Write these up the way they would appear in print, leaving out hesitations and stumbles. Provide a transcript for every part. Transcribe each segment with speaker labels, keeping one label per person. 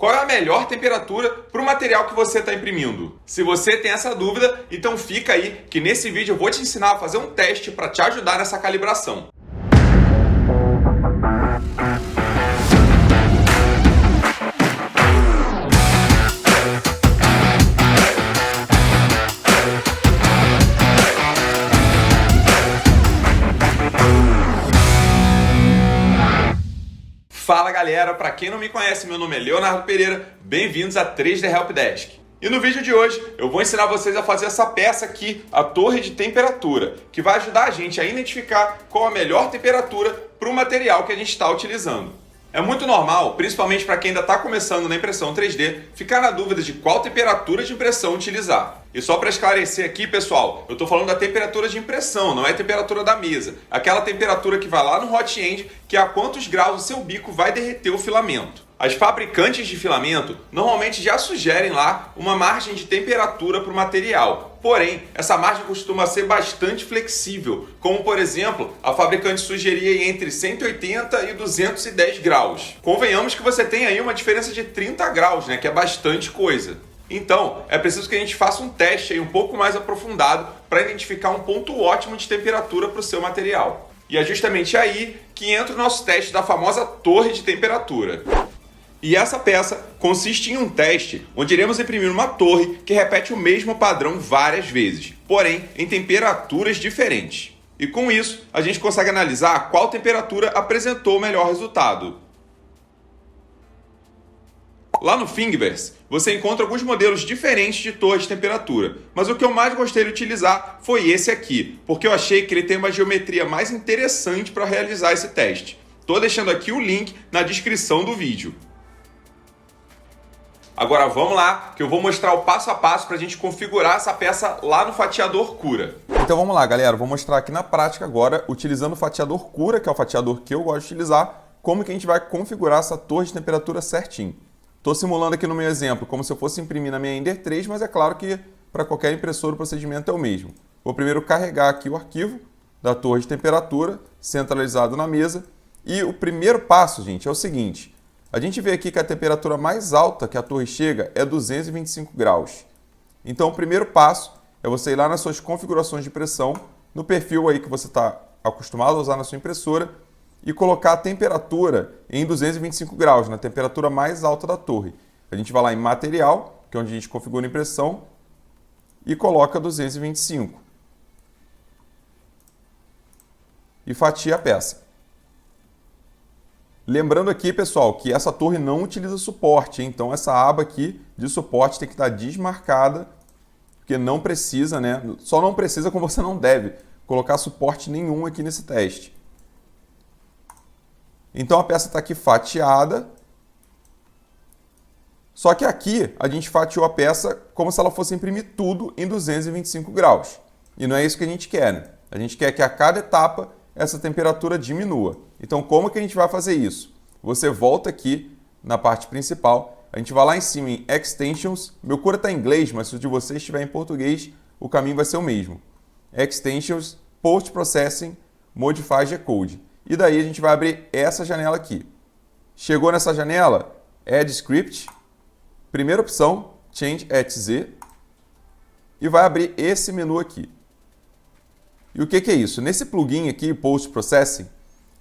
Speaker 1: Qual é a melhor temperatura para o material que você está imprimindo? Se você tem essa dúvida, então fica aí que nesse vídeo eu vou te ensinar a fazer um teste para te ajudar nessa calibração. Fala galera, para quem não me conhece, meu nome é Leonardo Pereira, bem-vindos a 3D Help Desk. E no vídeo de hoje eu vou ensinar vocês a fazer essa peça aqui, a torre de temperatura, que vai ajudar a gente a identificar qual a melhor temperatura para o material que a gente está utilizando. É muito normal, principalmente para quem ainda está começando na impressão 3D, ficar na dúvida de qual temperatura de impressão utilizar. E só para esclarecer aqui, pessoal, eu estou falando da temperatura de impressão, não é a temperatura da mesa. Aquela temperatura que vai lá no hot end, que é a quantos graus o seu bico vai derreter o filamento. As fabricantes de filamento normalmente já sugerem lá uma margem de temperatura para o material. Porém, essa margem costuma ser bastante flexível, como por exemplo, a fabricante sugeria entre 180 e 210 graus. Convenhamos que você tem aí uma diferença de 30 graus, né, que é bastante coisa. Então, é preciso que a gente faça um teste aí um pouco mais aprofundado para identificar um ponto ótimo de temperatura para o seu material. E é justamente aí que entra o nosso teste da famosa torre de temperatura. E essa peça consiste em um teste onde iremos imprimir uma torre que repete o mesmo padrão várias vezes, porém em temperaturas diferentes. E com isso, a gente consegue analisar qual temperatura apresentou o melhor resultado. Lá no Thingiverse, você encontra alguns modelos diferentes de torre de temperatura, mas o que eu mais gostei de utilizar foi esse aqui, porque eu achei que ele tem uma geometria mais interessante para realizar esse teste. Estou deixando aqui o link na descrição do vídeo. Agora vamos lá, que eu vou mostrar o passo a passo para a gente configurar essa peça lá no fatiador Cura.
Speaker 2: Então vamos lá, galera. Vou mostrar aqui na prática agora, utilizando o fatiador Cura, que é o fatiador que eu gosto de utilizar, como que a gente vai configurar essa torre de temperatura certinho. Estou simulando aqui no meu exemplo como se eu fosse imprimir na minha Ender 3, mas é claro que para qualquer impressora o procedimento é o mesmo. Vou primeiro carregar aqui o arquivo da torre de temperatura, centralizado na mesa. E o primeiro passo, gente, é o seguinte. A gente vê aqui que a temperatura mais alta que a torre chega é 225 graus. Então, o primeiro passo é você ir lá nas suas configurações de impressão, no perfil aí que você está acostumado a usar na sua impressora, e colocar a temperatura em 225 graus, na temperatura mais alta da torre. A gente vai lá em Material, que é onde a gente configura a impressão, e coloca 225. E fatia a peça. Lembrando aqui, pessoal, que essa torre não utiliza suporte, hein? Então essa aba aqui de suporte tem que estar desmarcada, porque não precisa, né? Só não precisa como você não deve colocar suporte nenhum aqui nesse teste. Então a peça está aqui fatiada, só que aqui a gente fatiou a peça como se ela fosse imprimir tudo em 225 graus. E não é isso que a gente quer, né? A gente quer que a cada etapa essa temperatura diminua. Então, como que a gente vai fazer isso? Você volta aqui na parte principal, a gente vai lá em cima em Extensions, meu Cura está em inglês, mas se o de vocês estiver em português, o caminho vai ser o mesmo. Extensions, Post Processing, Modify G-Code. E daí a gente vai abrir essa janela aqui. Chegou nessa janela, Add Script, primeira opção, Change at Z, e vai abrir esse menu aqui. E o que é isso? Nesse plugin aqui, Post Processing,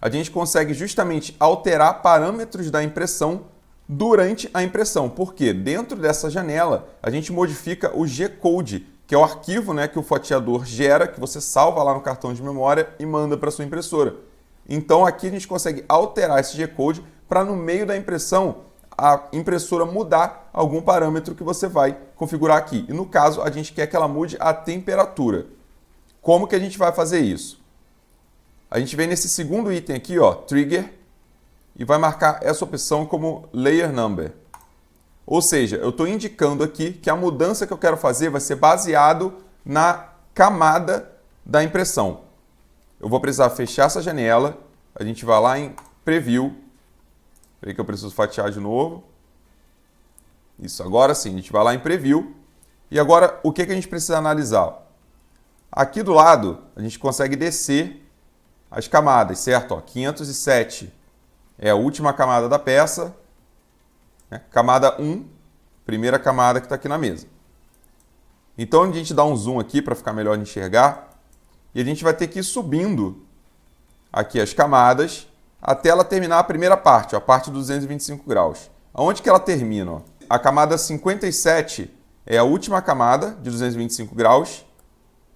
Speaker 2: a gente consegue justamente alterar parâmetros da impressão durante a impressão. Porque dentro dessa janela, a gente modifica o G-Code, que é o arquivo, né, que o fatiador gera, que você salva lá no cartão de memória e manda para sua impressora. Então aqui a gente consegue alterar esse G-Code para no meio da impressão a impressora mudar algum parâmetro que você vai configurar aqui. E no caso, a gente quer que ela mude a temperatura. Como que a gente vai fazer isso? A gente vem nesse segundo item aqui, ó, Trigger, e vai marcar essa opção como Layer Number. Ou seja, eu estou indicando aqui que a mudança que eu quero fazer vai ser baseado na camada da impressão. Eu vou precisar fechar essa janela, a gente vai lá em Preview. Espera aí que eu preciso fatiar de novo. Isso, agora sim, a gente vai lá em Preview. E agora, o que a gente precisa analisar? Aqui do lado, a gente consegue descer as camadas, certo? Ó, 507 é a última camada da peça. né? Camada 1, primeira camada que está aqui na mesa. Então a gente dá um zoom aqui para ficar melhor de enxergar. E a gente vai ter que ir subindo aqui as camadas até ela terminar a primeira parte, ó, a parte dos 225 graus. Aonde que ela termina? Ó? A camada 57 é a última camada de 225 graus.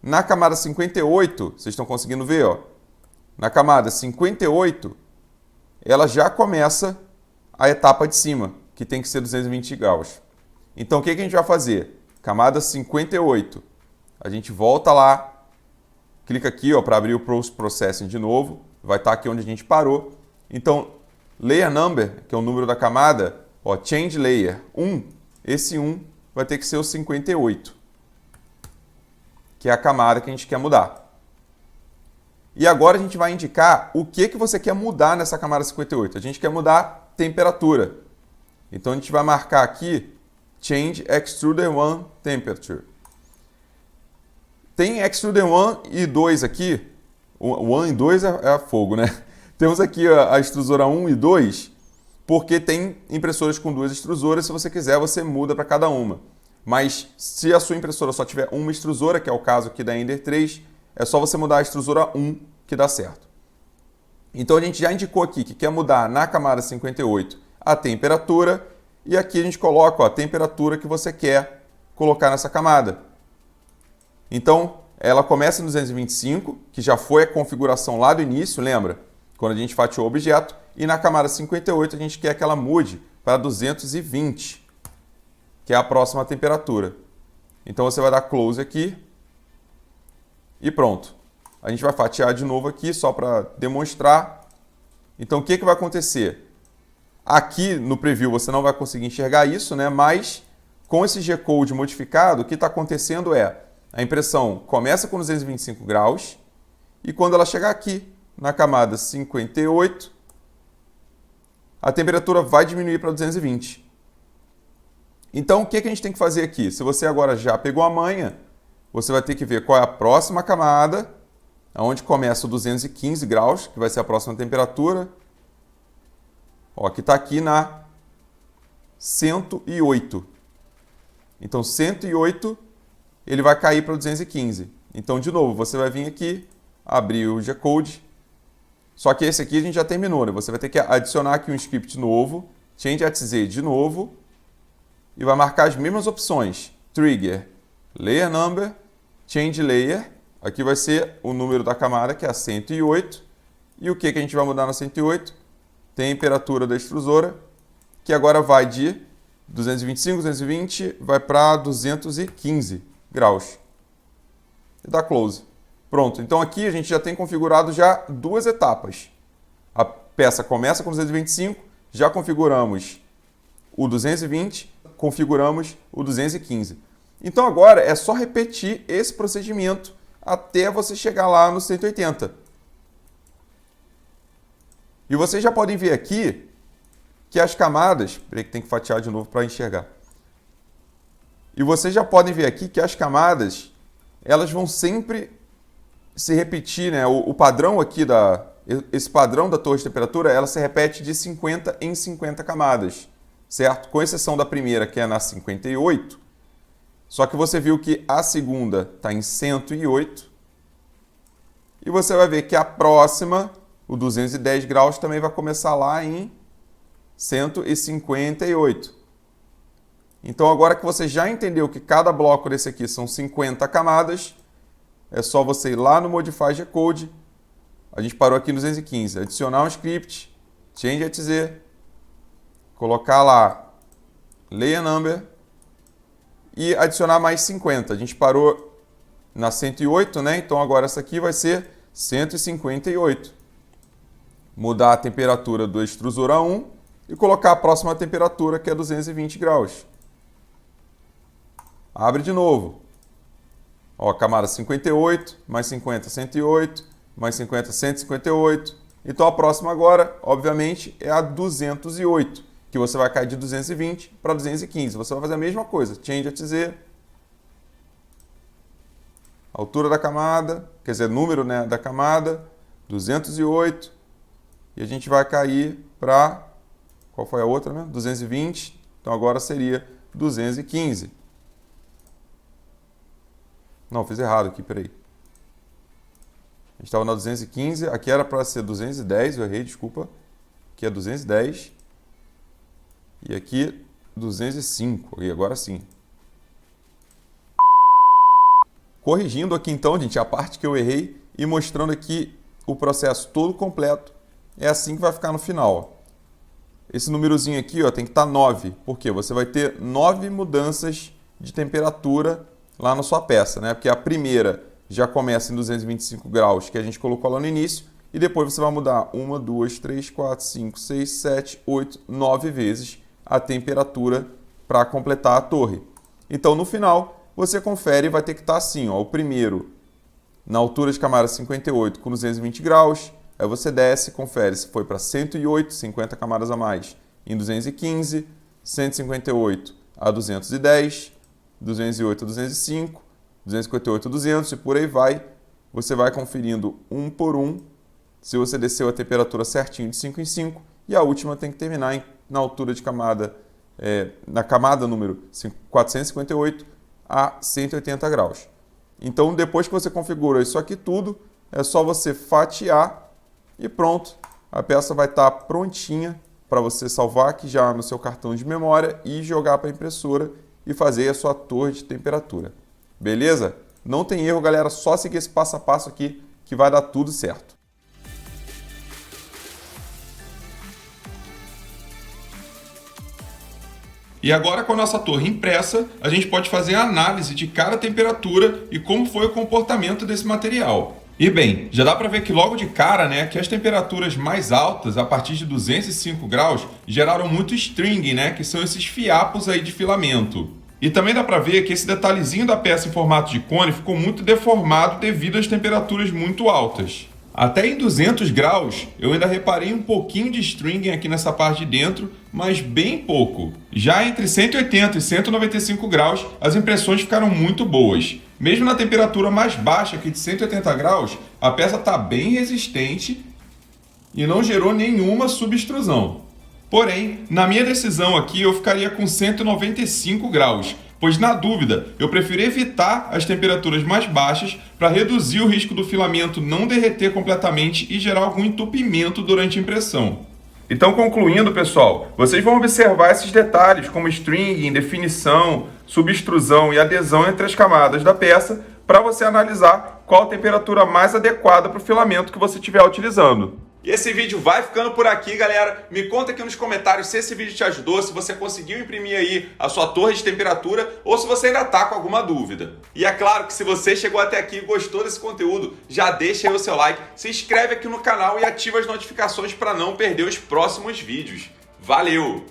Speaker 2: Na camada 58, vocês estão conseguindo ver, ó? Na camada 58, ela já começa a etapa de cima, que tem que ser 220 graus. Então, o que a gente vai fazer? Camada 58. A gente volta lá, clica aqui para abrir o Post Processing de novo. Vai estar aqui onde a gente parou. Então, Layer Number, que é o número da camada, ó, Change Layer 1, esse 1 vai ter que ser o 58, que é a camada que a gente quer mudar. E agora a gente vai indicar o que você quer mudar nessa camada 58. A gente quer mudar temperatura. Então a gente vai marcar aqui Change Extruder 1 Temperature. Tem Extruder 1 e 2 aqui. O 1 e 2 é fogo, né? Temos aqui a extrusora 1 e 2, porque tem impressoras com duas extrusoras. Se você quiser, você muda para cada uma. Mas se a sua impressora só tiver uma extrusora, que é o caso aqui da Ender 3, é só você mudar a extrusora 1 que dá certo. Então a gente já indicou aqui que quer mudar na camada 58 a temperatura, e aqui a gente coloca, ó, a temperatura que você quer colocar nessa camada. Então ela começa em 225, que já foi a configuração lá do início, lembra? Quando a gente fatiou o objeto, e na camada 58 a gente quer que ela mude para 220, que é a próxima temperatura. Então você vai dar close aqui e pronto. A gente vai fatiar de novo aqui só para demonstrar. Então o que vai acontecer? Aqui no preview você não vai conseguir enxergar isso, né? Mas com esse G-Code modificado, o que está acontecendo é a impressão começa com 225 graus e quando ela chegar aqui na camada 58, a temperatura vai diminuir para 220. Então, o que a gente tem que fazer aqui? Se você agora já pegou a manha, você vai ter que ver qual é a próxima camada, onde começa o 215 graus, que vai ser a próxima temperatura. Ó, que está aqui na 108. Então, 108, ele vai cair para 215. Então, de novo, você vai vir aqui, abrir o G-Code. Só que esse aqui a gente já terminou, né? Você vai ter que adicionar aqui um script novo, Change at Z de novo, e vai marcar as mesmas opções. Trigger, Layer Number, Change Layer. Aqui vai ser o número da camada, que é a 108. E o que a gente vai mudar na 108? Temperatura da extrusora, que agora vai de 225, 220, vai para 215 graus. E dá close. Pronto, então aqui a gente já tem configurado já duas etapas. A peça começa com 225, já configuramos o 220, configuramos o 215. Então agora é só repetir esse procedimento até você chegar lá no 180. E vocês já podem ver aqui que as camadas... Peraí que tem que fatiar de novo para enxergar. E vocês já podem ver aqui que as camadas, elas vão sempre se repetir, né? O padrão aqui, esse padrão da torre de temperatura, ela se repete de 50 em 50 camadas, certo? Com exceção da primeira, que é na 58. Só que você viu que a segunda está em 108. E você vai ver que a próxima, o 210 graus, também vai começar lá em 158. Então, agora que você já entendeu que cada bloco desse aqui são 50 camadas, é só você ir lá no Modify G-Code. A gente parou aqui no 215. Adicionar um script, Change at Z, colocar lá Layer Number e adicionar mais 50. A gente parou na 108, né? Então agora essa aqui vai ser 158. Mudar a temperatura do extrusor a 1 e colocar a próxima temperatura, que é 220 graus. Abre de novo. Ó, camada 58, mais 50, 108, mais 50, 158. Então a próxima agora, obviamente, é a 208, que você vai cair de 220 para 215. Você vai fazer a mesma coisa, Change at Z, altura da camada, quer dizer, número, né, da camada, 208, e a gente vai cair para, qual foi a outra, né? 220, Então agora seria 215. Não, fiz errado aqui, peraí. A gente estava na 215, aqui era para ser 210, eu errei, desculpa. Aqui é 210. E aqui 205, e agora sim. Corrigindo aqui então, gente, a parte que eu errei e mostrando aqui o processo todo completo. É assim que vai ficar no final. Esse númerozinho aqui, ó, tem que estar 9, porque você vai ter 9 mudanças de temperatura lá na sua peça, né? Porque a primeira já começa em 225 graus, que a gente colocou lá no início, e depois você vai mudar 1, 2, 3, 4, 5, 6, 7, 8, 9 vezes a temperatura para completar a torre. Então, no final, você confere e vai ter que estar assim, ó, o primeiro na altura de camada 58 com 220 graus, aí você desce, confere se foi para 108, 50 camadas a mais, em 215, 158 a 210, 208 a 205, 258 a 200 e por aí vai. Você vai conferindo um por um, se você desceu a temperatura certinho de 5 em 5, e a última tem que terminar na altura de camada, na camada número 458 a 180 graus. Então, depois que você configurou isso aqui tudo, é só você fatiar e pronto. A peça vai estar prontinha para você salvar aqui já no seu cartão de memória e jogar para a impressora e fazer a sua torre de temperatura. Beleza? Não tem erro, galera. Só seguir esse passo a passo aqui que vai dar tudo certo.
Speaker 1: E agora, com a nossa torre impressa, a gente pode fazer a análise de cada temperatura e como foi o comportamento desse material. E bem, já dá para ver que logo de cara, né, que as temperaturas mais altas, a partir de 205 graus, geraram muito string, né, que são esses fiapos aí de filamento. E também dá para ver que esse detalhezinho da peça em formato de cone ficou muito deformado devido às temperaturas muito altas. Até em 200 graus, eu ainda reparei um pouquinho de stringing aqui nessa parte de dentro, mas bem pouco. Já entre 180 e 195 graus, as impressões ficaram muito boas. Mesmo na temperatura mais baixa, aqui de 180 graus, a peça está bem resistente e não gerou nenhuma subextrusão. Porém, na minha decisão aqui, eu ficaria com 195 graus, pois na dúvida, eu prefiro evitar as temperaturas mais baixas para reduzir o risco do filamento não derreter completamente e gerar algum entupimento durante a impressão. Então, concluindo, pessoal, vocês vão observar esses detalhes como stringing, definição, subextrusão e adesão entre as camadas da peça para você analisar qual a temperatura mais adequada para o filamento que você estiver utilizando. E esse vídeo vai ficando por aqui, galera. Me conta aqui nos comentários se esse vídeo te ajudou, se você conseguiu imprimir aí a sua torre de temperatura ou se você ainda está com alguma dúvida. E é claro que se você chegou até aqui e gostou desse conteúdo, já deixa aí o seu like, se inscreve aqui no canal e ativa as notificações para não perder os próximos vídeos. Valeu!